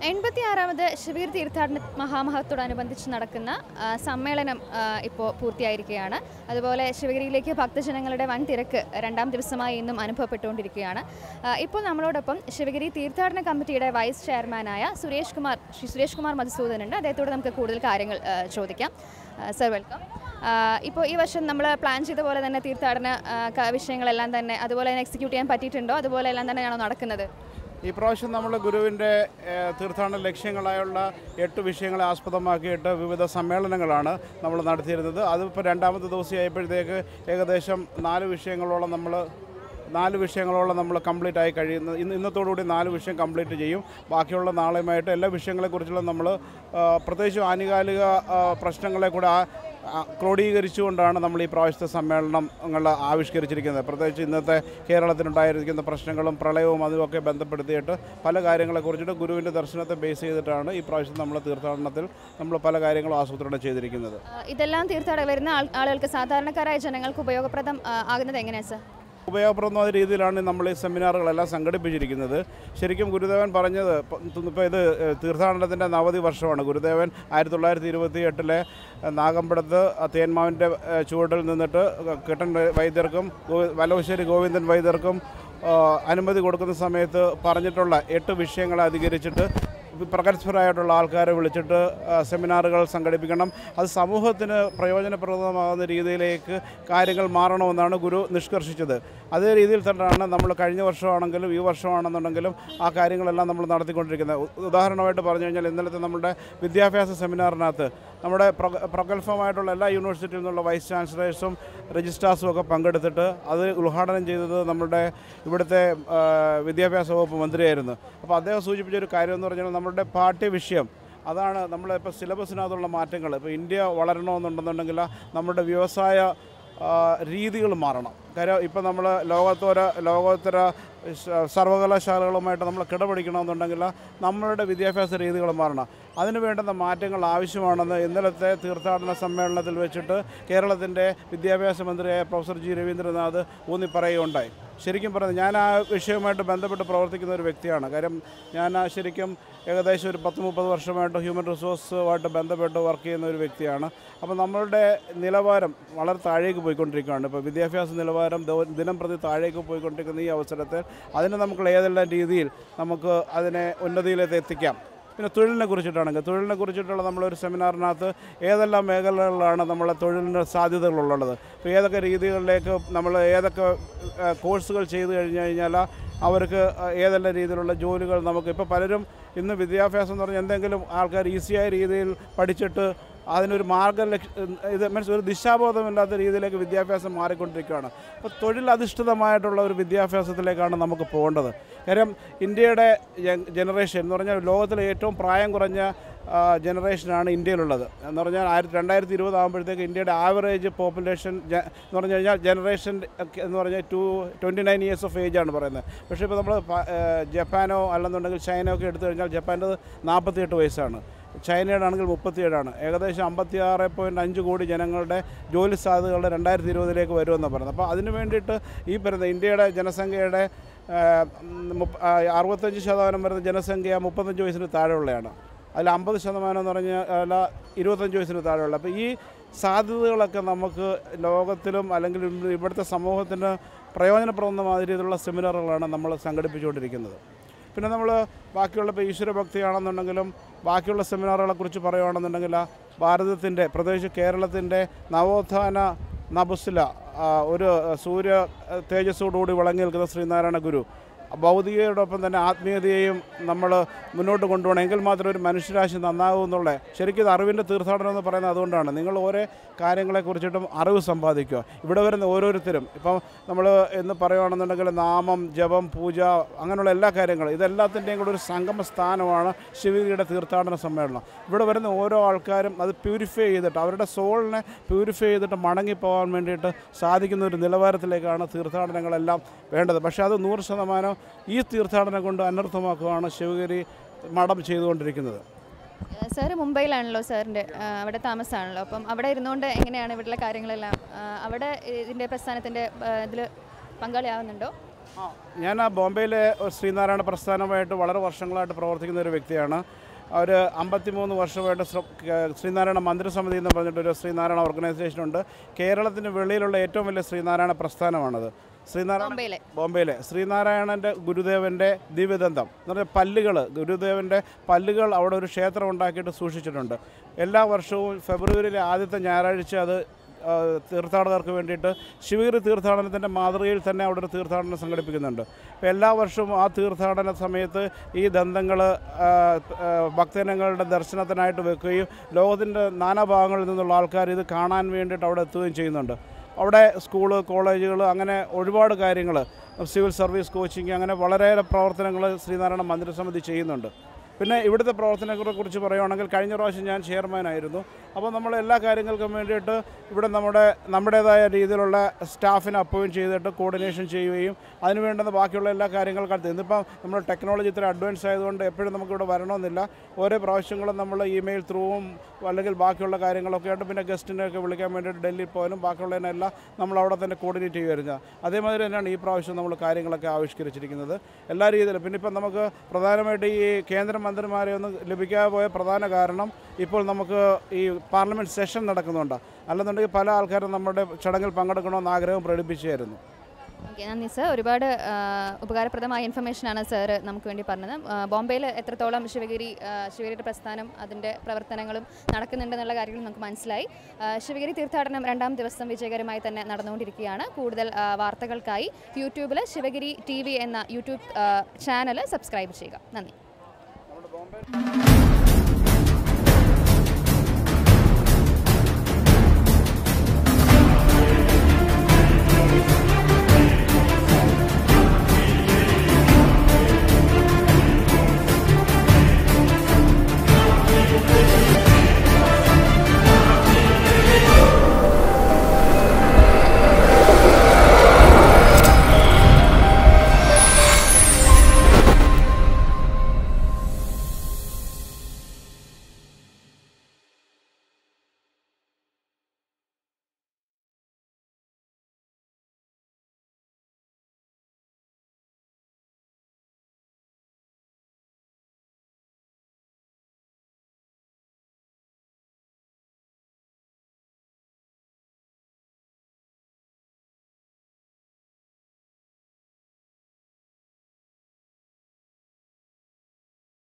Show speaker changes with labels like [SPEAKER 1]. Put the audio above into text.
[SPEAKER 1] 86ാമത് ശിവഗിരി തീർത്ഥാടന മഹാമഹത്തോടനുബന്ധിച്ച് നടക്കുന്ന സമ്മേളനം ഇപ്പോൾ പൂർത്തിയായിരിക്കുകയാണ്. അതുപോലെ ശിവഗിരിയിലേക്ക് ഭക്തജനങ്ങളുടെ വൻ തിരക്ക് രണ്ടാം ദിവസമായി ഇന്നും അനുഭവപ്പെട്ടുകൊണ്ടിരിക്കുകയാണ്. ഇപ്പോൾ നമ്മളോടൊപ്പം ശിവഗിരി തീർത്ഥാടന കമ്മിറ്റിയുടെ വൈസ് ചെയർമാനായ സുരേഷ് കുമാർ മധുസൂദൻ ഉണ്ട്. അദ്ദേഹത്തോട് നമുക്ക് കൂടുതൽ കാര്യങ്ങൾ ചോദിക്കാം. Sir, welcome. ഇപ്പോൾ ഈ വർഷം നമ്മൾ പ്ലാൻ ചെയ്ത പോലെ തന്നെ തീർത്ഥാടന വിഷയങ്ങളെല്ലാം തന്നെ അതുപോലെ തന്നെ എക്സിക്യൂട്ട് ചെയ്യാൻ പറ്റിയിട്ടുണ്ടോ? അതുപോലെ എല്ലാം തന്നെയാണോ നടക്കുന്നത്?
[SPEAKER 2] ഈ പ്രാവശ്യം നമ്മൾ ഗുരുവിൻ്റെ തീർത്ഥാടന ലക്ഷ്യങ്ങളായുള്ള 8 വിഷയങ്ങളെ ആസ്പദമാക്കിയിട്ട് വിവിധ സമ്മേളനങ്ങളാണ് നമ്മൾ നടത്തിയിരുന്നത്. അതിപ്പോൾ രണ്ടാമത്തെ ദിവസമായപ്പോഴത്തേക്ക് ഏകദേശം 4 വിഷയങ്ങളോളം നമ്മൾ കംപ്ലീറ്റ് ആയി കഴിയുന്നു. ഇന്നത്തോടുകൂടി 4 വിഷയം കംപ്ലീറ്റ് ചെയ്യും. ബാക്കിയുള്ള നാളെയുമായിട്ട് എല്ലാ വിഷയങ്ങളെക്കുറിച്ചുള്ള നമ്മൾ പ്രത്യേകിച്ചും ആനുകാലിക പ്രശ്നങ്ങളെ കൂടെ ക്രോഡീകരിച്ചുകൊണ്ടാണ് നമ്മൾ ഈ പ്രാവശ്യത്തെ സമ്മേളനങ്ങൾ ആവിഷ്കരിച്ചിരിക്കുന്നത്. പ്രത്യേകിച്ച് ഇന്നത്തെ കേരളത്തിനുണ്ടായിരിക്കുന്ന പ്രശ്നങ്ങളും പ്രളയവും അതുമൊക്കെ ബന്ധപ്പെടുത്തിയിട്ട് പല കാര്യങ്ങളെക്കുറിച്ചിട്ട് ഗുരുവിൻ്റെ ദർശനത്തെ ബേസ് ചെയ്തിട്ടാണ് ഈ പ്രാവശ്യം നമ്മൾ തീർത്ഥാടനത്തിൽ നമ്മൾ പല കാര്യങ്ങളും ആസൂത്രണം ചെയ്തിരിക്കുന്നത്.
[SPEAKER 1] ഇതെല്ലാം തീർത്ഥാടനം വരുന്ന ആളുകൾക്ക്, സാധാരണക്കാരായ ജനങ്ങൾക്ക് ഉപയോഗപ്രദം ആകുന്നത് എങ്ങനെയാണ് സർ?
[SPEAKER 2] ഉപയോഗപ്രദമായ രീതിയിലാണ് നമ്മൾ ഈ സെമിനാറുകളെല്ലാം സംഘടിപ്പിച്ചിരിക്കുന്നത്. ശരിക്കും ഗുരുദേവൻ പറഞ്ഞത് ഇപ്പോൾ ഇത് തീർത്ഥാടനത്തിൻ്റെ നവതി വർഷമാണ്. ഗുരുദേവൻ 1928 നാഗമ്പടത്ത് തേന്മാവിൻ്റെ ചുവട്ടിൽ നിന്നിട്ട് കിട്ടൻ വൈദ്യർക്കും വലവശ്ശേരി ഗോവിന്ദൻ വൈദ്യർക്കും അനുമതി കൊടുക്കുന്ന സമയത്ത് പറഞ്ഞിട്ടുള്ള 8 വിഷയങ്ങളെ അധികരിച്ചിട്ട് പ്രഗത്ഭരായിട്ടുള്ള ആൾക്കാരെ വിളിച്ചിട്ട് സെമിനാറുകൾ സംഘടിപ്പിക്കണം. അത് സമൂഹത്തിന് പ്രയോജനപ്രദമാകുന്ന രീതിയിലേക്ക് കാര്യങ്ങൾ മാറണമെന്നാണ് ഗുരു നിഷ്കർഷിച്ചത്. അതേ രീതിയിൽ തന്നെയാണ് നമ്മൾ കഴിഞ്ഞ വർഷമാണെങ്കിലും ഈ വർഷമാണെന്നുണ്ടെങ്കിലും ആ കാര്യങ്ങളെല്ലാം നമ്മൾ നടത്തിക്കൊണ്ടിരിക്കുന്നത്. ഉദാഹരണമായിട്ട് പറഞ്ഞു കഴിഞ്ഞാൽ ഇന്നലത്തെ നമ്മുടെ വിദ്യാഭ്യാസ സെമിനാറിനകത്ത് നമ്മുടെ പ്രഗത്ഭമായിട്ടുള്ള എല്ലാ യൂണിവേഴ്സിറ്റിയിൽ നിന്നുള്ള വൈസ് ചാൻസലേഴ്സും രജിസ്ട്രാർസും ഒക്കെ പങ്കെടുത്തിട്ട് അത് ഉദ്ഘാടനം ചെയ്തത് നമ്മുടെ ഇവിടുത്തെ വിദ്യാഭ്യാസ വകുപ്പ് മന്ത്രിയായിരുന്നു. അപ്പോൾ അദ്ദേഹം സൂചിപ്പിച്ചൊരു കാര്യം എന്ന് പറഞ്ഞാൽ നമ്മുടെ പാഠ്യവിഷയം അതാണ്. നമ്മളിപ്പോൾ സിലബസിനകത്തുള്ള മാറ്റങ്ങൾ, ഇപ്പോൾ ഇന്ത്യ വളരണമെന്നുണ്ടെന്നുണ്ടെങ്കിൽ നമ്മുടെ വ്യവസായ രീതികൾ മാറണം. കാര്യം ഇപ്പോൾ നമ്മൾ ലോകോത്തര സർവകലാശാലകളുമായിട്ട് നമ്മൾ കിടപിടിക്കണമെന്നുണ്ടെങ്കിൽ നമ്മളുടെ വിദ്യാഭ്യാസ രീതികൾ മാറണം. അതിന് വേണ്ടുന്ന മാറ്റങ്ങൾ ആവശ്യമാണെന്ന് ഇന്നലത്തെ തീർത്ഥാടന സമ്മേളനത്തിൽ വെച്ചിട്ട് കേരളത്തിൻ്റെ വിദ്യാഭ്യാസ മന്ത്രിയായ പ്രൊഫസർ ജി രവീന്ദ്രനാഥ് ഊന്നി പറയുകയുണ്ടായി. ശരിക്കും പറഞ്ഞത് ഞാൻ ആ വിഷയവുമായിട്ട് ബന്ധപ്പെട്ട് പ്രവർത്തിക്കുന്ന ഒരു വ്യക്തിയാണ്. കാര്യം ഞാൻ ശരിക്കും ഏകദേശം ഒരു 10-30 വർഷമായിട്ട് ഹ്യൂമൻ റിസോഴ്സുമായിട്ട് ബന്ധപ്പെട്ട് വർക്ക് ചെയ്യുന്ന ഒരു വ്യക്തിയാണ്. അപ്പോൾ നമ്മളുടെ നിലവാരം വളരെ താഴേക്ക് പോയിക്കൊണ്ടിരിക്കുകയാണ്. ഇപ്പോൾ വിദ്യാഭ്യാസ നിലവാരം ദിനം പ്രതി താഴേക്ക് പോയിക്കൊണ്ടിരിക്കുന്ന ഈ അവസരത്തിൽ അതിന് നമുക്ക് ഏതെല്ലാം രീതിയിൽ നമുക്ക് അതിനെ ഉന്നതിയിലേക്ക് എത്തിക്കാം. പിന്നെ തൊഴിലിനെ കുറിച്ചിട്ടുള്ള നമ്മളൊരു സെമിനാറിനകത്ത് ഏതെല്ലാം മേഖലകളിലാണ് നമ്മളെ തൊഴിലിന് സാധ്യതകളുള്ളത്, ഇപ്പോൾ ഏതൊക്കെ രീതികളിലേക്ക് നമ്മൾ ഏതൊക്കെ കോഴ്സുകൾ ചെയ്തു കഴിഞ്ഞാൽ അവർക്ക് ഏതെല്ലാം രീതിയിലുള്ള ജോലികൾ നമുക്ക് ഇപ്പോൾ പലരും ഇന്ന് വിദ്യാഭ്യാസം എന്ന് പറഞ്ഞാൽ എന്തെങ്കിലും ആൾക്കാർ ഈസിയായ രീതിയിൽ പഠിച്ചിട്ട് അതിനൊരു ഒരു ദിശാബോധമില്ലാത്ത രീതിയിലേക്ക് വിദ്യാഭ്യാസം മാറിക്കൊണ്ടിരിക്കുകയാണ്. അപ്പോൾ തൊഴിലധിഷ്ഠിതമായിട്ടുള്ള ഒരു വിദ്യാഭ്യാസത്തിലേക്കാണ് നമുക്ക് പോകേണ്ടത്. കാര്യം ഇന്ത്യയുടെ ജനറേഷൻ എന്ന് പറഞ്ഞാൽ ലോകത്തിലെ ഏറ്റവും പ്രായം കുറഞ്ഞ ജനറേഷനാണ് ഇന്ത്യയിലുള്ളത്. എന്ന് പറഞ്ഞാൽ 2020 ആകുമ്പോഴത്തേക്ക് ഇന്ത്യയുടെ ആവറേജ് പോപ്പുലേഷൻ എന്ന് പറഞ്ഞു കഴിഞ്ഞാൽ ജനറേഷൻ എന്ന് പറഞ്ഞാൽ 29 ഇയേഴ്സ് ഓഫ് ഏജ് ആണ് പറയുന്നത്. പക്ഷേ ഇപ്പോൾ നമ്മൾ ജപ്പാനോ അല്ലെന്നുണ്ടെങ്കിൽ ചൈനയോ ഒക്കെ എടുത്തു കഴിഞ്ഞാൽ ജപ്പാൻ്റെ 48 വയസ്സാണ്, ചൈനയുടെ ആണെങ്കിൽ 37ആണ്. ഏകദേശം 56.5 കോടി ജനങ്ങളുടെ ജോലി സാധ്യതകളുടെ 2020 വരുമെന്നാണ് പറയുന്നത്. അപ്പോൾ അതിന് വേണ്ടിയിട്ട് ഈ പറയുന്ന ഇന്ത്യയുടെ ജനസംഖ്യയുടെ 65% വരുന്ന ജനസംഖ്യ 35 വയസ്സിന് താഴെയുള്ളതാണ്. അതിൽ 50% എന്ന് പറഞ്ഞാൽ 25 വയസ്സിന് താഴെയുള്ള. അപ്പോൾ ഈ സാധ്യതകളൊക്കെ നമുക്ക് ലോകത്തിലും അല്ലെങ്കിൽ ഇവിടുത്തെ സമൂഹത്തിന് പ്രയോജനപ്രദമായ രീതിയിലുള്ള സെമിനാറുകളാണ് നമ്മൾ സംഘടിപ്പിച്ചുകൊണ്ടിരിക്കുന്നത്. പിന്നെ നമ്മൾ ബാക്കിയുള്ള ഇപ്പോൾ ഈശ്വരഭക്തിയാണെന്നുണ്ടെങ്കിലും ബാക്കിയുള്ള സെമിനാറുകളെക്കുറിച്ച് പറയുകയാണെന്നുണ്ടെങ്കിൽ ഭാരതത്തിൻ്റെ പ്രത്യേകിച്ച് കേരളത്തിൻ്റെ നവോത്ഥാന നബുസില ഒരു സൂര്യ തേജസ്സോടുകൂടി വിളങ്ങി നിൽക്കുന്ന ശ്രീനാരായണ ഗുരു ഭൗതികയോടൊപ്പം തന്നെ ആത്മീയതയെയും നമ്മൾ മുന്നോട്ട് കൊണ്ടുപോകണം. എങ്കിൽ മാത്രമേ ഒരു മനുഷ്യരാശി നന്നാകൂ എന്നുള്ള ശരിക്കും ഇത് അറിവിൻ്റെ തീർത്ഥാടനം എന്ന് പറയുന്നത് അതുകൊണ്ടാണ്. നിങ്ങൾ ഓരോ കാര്യങ്ങളെക്കുറിച്ചിട്ടും അറിവ് സമ്പാദിക്കുക. ഇവിടെ വരുന്ന ഓരോരുത്തരും ഇപ്പം നമ്മൾ എന്ന് പറയുകയാണെന്നുണ്ടെങ്കിൽ നാമം, ജപം, പൂജ അങ്ങനെയുള്ള എല്ലാ കാര്യങ്ങളും ഇതെല്ലാത്തിൻ്റെയും കൂടെ ഒരു സംഗമ സ്ഥാനമാണ് ശിവഗിരിയുടെ തീർത്ഥാടന സമ്മേളനം. ഇവിടെ വരുന്ന ഓരോ ആൾക്കാരും അത് പ്യൂരിഫൈ ചെയ്തിട്ട് അവരുടെ സോളിനെ പ്യൂരിഫൈ ചെയ്തിട്ട് മടങ്ങിപ്പോകാൻ വേണ്ടിയിട്ട് സാധിക്കുന്ന ഒരു നിലവാരത്തിലേക്കാണ് തീർത്ഥാടനങ്ങളെല്ലാം വേണ്ടത്. പക്ഷേ അത് 100% ഈ തീർത്ഥാടനം കൊണ്ട് അനർത്ഥമാക്കുകയാണ് ശിവഗിരി മഠം ചെയ്തുകൊണ്ടിരിക്കുന്നത്.
[SPEAKER 1] സാർ മുംബൈയിലാണല്ലോ, സാറിൻ്റെ അവിടെ താമസമാണല്ലോ. അപ്പം അവിടെ ഇരുന്നുകൊണ്ട് എങ്ങനെയാണ് ഇവിടെയുള്ള കാര്യങ്ങളെല്ലാം അവിടെ ഇതിൻ്റെ പ്രസ്ഥാനത്തിൻ്റെ ഇതിൽ പങ്കാളിയാവുന്നുണ്ടോ?
[SPEAKER 2] ഞാൻ ബോംബെയിലെ ശ്രീനാരായണ പ്രസ്ഥാനമായിട്ട് വളരെ വർഷങ്ങളായിട്ട് പ്രവർത്തിക്കുന്ന ഒരു വ്യക്തിയാണ്. ഒരു 53 വർഷമായിട്ട് ശ്രീനാരായണ മന്ത്രിസമിതി എന്ന് പറഞ്ഞിട്ടൊരു ശ്രീനാരായണ ഓർഗനൈസേഷനുണ്ട്. കേരളത്തിന് വെളിയിലുള്ള ഏറ്റവും വലിയ ശ്രീനാരായണ പ്രസ്ഥാനമാണത്. ബോംബെയിലെ ശ്രീനാരായണൻ്റെ ഗുരുദേവൻ്റെ ദിവ്യദന്തം എന്ന് പറഞ്ഞാൽ പല്ലുകൾ, ഗുരുദേവൻ്റെ പല്ലുകൾ അവിടെ ഒരു ക്ഷേത്രം ഉണ്ടാക്കിയിട്ട് സൂക്ഷിച്ചിട്ടുണ്ട്. എല്ലാ വർഷവും ഫെബ്രുവരിയിലെ ആദ്യത്തെ ഞായറാഴ്ച അത് തീർത്ഥാടകർക്ക് വേണ്ടിയിട്ട് ശിവഗിരി തീർത്ഥാടനത്തിൻ്റെ മാതൃകയിൽ തന്നെ അവിടെ ഒരു തീർത്ഥാടനം സംഘടിപ്പിക്കുന്നുണ്ട്. അപ്പോൾ എല്ലാ വർഷവും ആ തീർത്ഥാടന സമയത്ത് ഈ ദന്തങ്ങൾ ഭക്തജനങ്ങളുടെ ദർശനത്തിനായിട്ട് വെക്കുകയും ലോകത്തിൻ്റെ നാനാഭാഗങ്ങളിൽ നിന്നുള്ള ആൾക്കാർ ഇത് കാണാൻ വേണ്ടിയിട്ട് അവിടെ എത്തുകയും ചെയ്യുന്നുണ്ട്. അവിടെ സ്കൂള്, കോളേജുകൾ, അങ്ങനെ ഒരുപാട് കാര്യങ്ങൾ, സിവിൽ സർവീസ് കോച്ചിങ്, അങ്ങനെ വളരെയേറെ പ്രവർത്തനങ്ങൾ ശ്രീനാരായണ മന്ത്രിസമിതി ചെയ്യുന്നുണ്ട്. പിന്നെ ഇവിടുത്തെ പ്രവർത്തനങ്ങളെക്കുറിച്ച് പറയുകയാണെങ്കിൽ കഴിഞ്ഞ പ്രാവശ്യം ഞാൻ ചെയർമാനായിരുന്നു. അപ്പോൾ നമ്മൾ എല്ലാ കാര്യങ്ങൾക്കും വേണ്ടിയിട്ട് ഇവിടെ നമ്മുടേതായ രീതിയിലുള്ള സ്റ്റാഫിനെ അപ്പോയിൻറ്റ് ചെയ്തിട്ട് കോർഡിനേഷൻ ചെയ്യുകയും അതിന് വേണ്ടുന്ന ബാക്കിയുള്ള എല്ലാ കാര്യങ്ങളും നടത്തി. ഇന്നിപ്പം നമ്മൾ ടെക്നോളജി ഇത്ര അഡ്വാൻസ് ആയതുകൊണ്ട് എപ്പോഴും നമുക്കിവിടെ വരണമെന്നില്ല. ഓരോ പ്രാവശ്യങ്ങളും നമ്മൾ ഇമെയിൽ ത്രൂവും അല്ലെങ്കിൽ ബാക്കിയുള്ള കാര്യങ്ങളൊക്കെ ആയിട്ട് പിന്നെ ഗസ്റ്റിനെയൊക്കെ വിളിക്കാൻ വേണ്ടിയിട്ട് ഡൽഹിയിൽ പോയാലും ബാക്കിയുള്ളതിനെല്ലാം നമ്മൾ അവിടെ തന്നെ കോർഡിനേറ്റ് ചെയ്യുമായിരുന്നു. അതേമാതിരി തന്നെയാണ് ഈ പ്രാവശ്യം നമ്മൾ കാര്യങ്ങളൊക്കെ ആവിഷ്കരിച്ചിരിക്കുന്നത് എല്ലാ രീതിയിലും. പിന്നെ ഇപ്പം നമുക്ക് പ്രധാനമായിട്ട് ഈ കേന്ദ്രമന്ത്രിമാരെ ഒന്നും ലഭിക്കാതെ പോയ പ്രധാന കാരണം ഇപ്പോൾ നമുക്ക് ഈ പാർലമെൻറ്റ് സെഷൻ നടക്കുന്നുണ്ട്. അല്ലെന്നുണ്ടെങ്കിൽ പല ആൾക്കാരും നമ്മുടെ ചടങ്ങിൽ പങ്കെടുക്കണമെന്ന് ആഗ്രഹം പ്രകടിപ്പിച്ചായിരുന്നു.
[SPEAKER 1] ഓക്കെ, നന്ദി സർ. ഒരുപാട് ഉപകാരപ്രദമായ ഇൻഫർമേഷനാണ് സാർ നമുക്ക് വേണ്ടി പറഞ്ഞത്. ബോംബെയിൽ എത്രത്തോളം ശിവഗിരിയുടെ പ്രസ്ഥാനം അതിൻ്റെ പ്രവർത്തനങ്ങളും നടക്കുന്നുണ്ടെന്നുള്ള കാര്യങ്ങൾ നമുക്ക് മനസ്സിലായി. ശിവഗിരി തീർത്ഥാടനം 2ാം ദിവസം വിജയകരമായി തന്നെ നടന്നുകൊണ്ടിരിക്കുകയാണ്. കൂടുതൽ വാർത്തകൾക്കായി യൂട്യൂബിൽ ശിവഗിരി TV എന്ന യൂട്യൂബ് ചാനൽ സബ്സ്ക്രൈബ് ചെയ്യുക. നന്ദി.